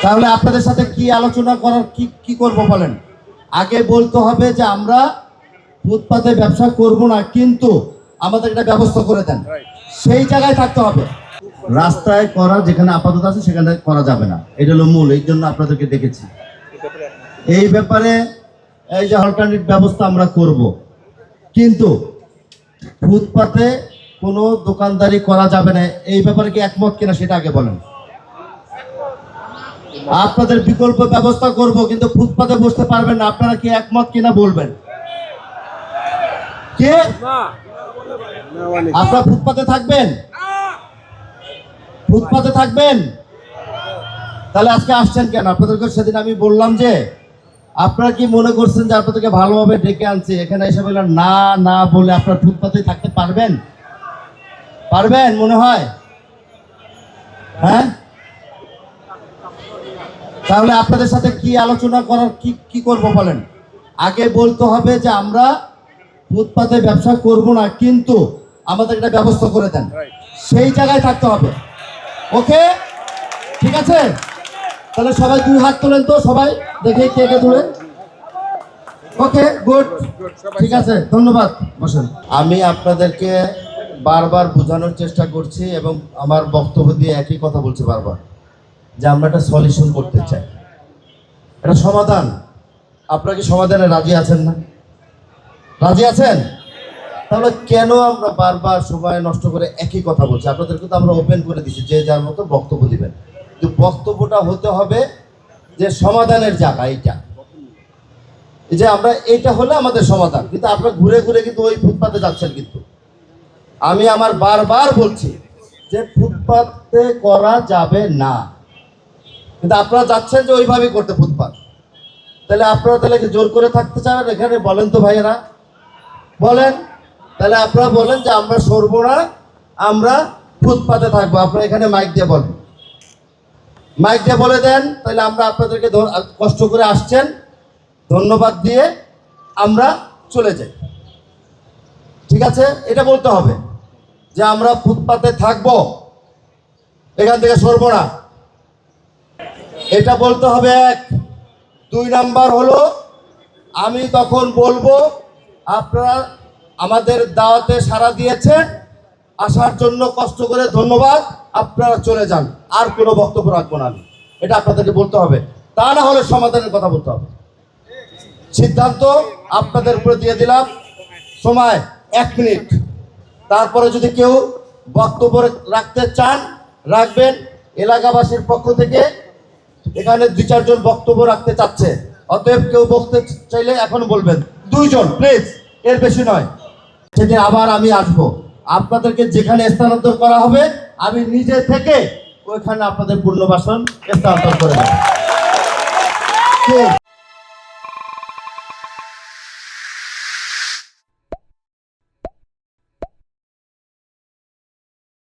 তাহলে আপনাদের সাথে কি আলোচনা করার কি করব বলেন। আগে বলতে হবে যে আমরা ফুটপাতে ব্যবসা করব না, কিন্তু আমাদের একটা ব্যবস্থা করে দেন, সেই জায়গায় থাকতে হবে। রাস্তায় করা যেখানে আপাতত আছে সেখানে করা যাবে না, এটা হলো মূল। এই জন্য আপনাদেরকে ডেকেছি। এই ব্যাপারে এই যে অল্টারনেট ব্যবস্থা আমরা করব, কিন্তু ফুটপাতে কোনো দোকানদারি করা যাবে না। এই ব্যাপারে কি একমত কিনা সেটা আগে বলেন। আপনাদের বিকল্প ব্যবস্থা করব, কিন্তু ফুটপাতে বসতে পারবেন না। আপনারা কি একমত কিনা বলবেন। কে আপনারা ফুটপাতে থাকবেন? ফুটপাতে থাকবেন? তাহলে আজকে আসছেন কেন? আপনাদেরকে সেদিন আমি বললাম যে আপনারা কি মনে করছেন যে আপনাদেরকে ভালোভাবে ডেকে আনছি, এখানে এসে বললেন না না বলে আপনারা ফুটপাতে থাকতে পারবেন? পারবেন মনে হয়? হ্যাঁ, তাহলে আপনাদের সাথে কি আলোচনা করার কি করব বলেন। আগে বলতে হবে যে আমরা ফুটপাতে ব্যবসা করব না, কিন্তু আমাদের একটা ব্যবস্থা করে দেন, সেই জায়গায় থাকতে হবে। ওকে, ঠিক আছে? তাহলে সবাই দুই হাত তোলেন তো, সবাই দেখে কে কে তোলেন। ওকে, গুড, ঠিক আছে, ধন্যবাদ। বসেন। আমি আপনাদেরকে বারবার বোঝানোর চেষ্টা করছি এবং আমার বক্তব্য দিয়ে একই কথা বলছি বারবার, যে আমরা একটা সলিউশন করতে চাই, একটা সমাধান। আপনারা কি সমাধানে রাজি আছেন না? রাজি আছেন? তাহলে কেন আমরা বারবার সময় নষ্ট করে একই কথা বলছি? আপনাদেরকে তো আমরা ওপেন করে দিচ্ছি, যে যার মতো বক্তব্য দিবেন, কিন্তু বক্তব্যটা হতে হবে যে সমাধানের জায়গা এইটা, এই যে আমরা এইটা হলে আমাদের সমাধান। কিন্তু আপনারা ঘুরে ঘুরে কিন্তু ওই ফুটপাতে যাচ্ছেন। কিন্তু আমি আমার বারবার বলছি যে ফুটপাতে করা যাবে না, কিন্তু আপনারা যাচ্ছেন যে ওইভাবে করতে ফুটপাত। তাহলে আপনারা তাহলে জোর করে থাকতে চান এখানে? বলেন তো ভাইয়েরা, বলেন। তাহলে আপনারা বলেন যে আমরা সরবো না, আমরা ফুটপাতে থাকবো। আপনারা এখানে মাইক দিয়ে বলেন, মাইক দিয়ে বলে দেন। তাহলে আমরা আপনাদেরকে কষ্ট করে আসছেন ধন্যবাদ দিয়ে আমরা চলে যাই। ঠিক আছে? এটা বলতে হবে যে আমরা ফুটপাতে থাকবো, এখান থেকে সরবো না, এটা বলতে হবে। এক। দুই নাম্বার হলো, আমি তখন বলবো আপনারা আমাদের দাওয়াতে সাড়া দিয়েছেন, আসার জন্য কষ্ট করে ধন্যবাদ, আপনারা চলে যান, আর কোনো বক্তব্য রাখবো না আমি। এটা আপনাদেরকে বলতে হবে, তা না হলে সমাধানের কথা বলতে হবে। সিদ্ধান্ত আপনাদের উপরে দিয়ে দিলাম, সময় 1 মিনিট। তারপরে যদি কেউ বক্তব্য রাখতে চান রাখবেন। এলাকাবাসীর পক্ষ থেকে এখানে 2-4 জন বক্তব্য রাখতে চাচ্ছে, অতএব কেউ বলতে চাইলে এখন বলবেন। 2 জন প্লিজ, এর বেশি নয়। সেদিন আবার আমি আসবো, আপনাদেরকে যেখানে স্থানান্তর করা হবে আমি নিজে থেকে ওইখানে আপনাদের পুনর্বাসন স্থানান্তর করে দেব।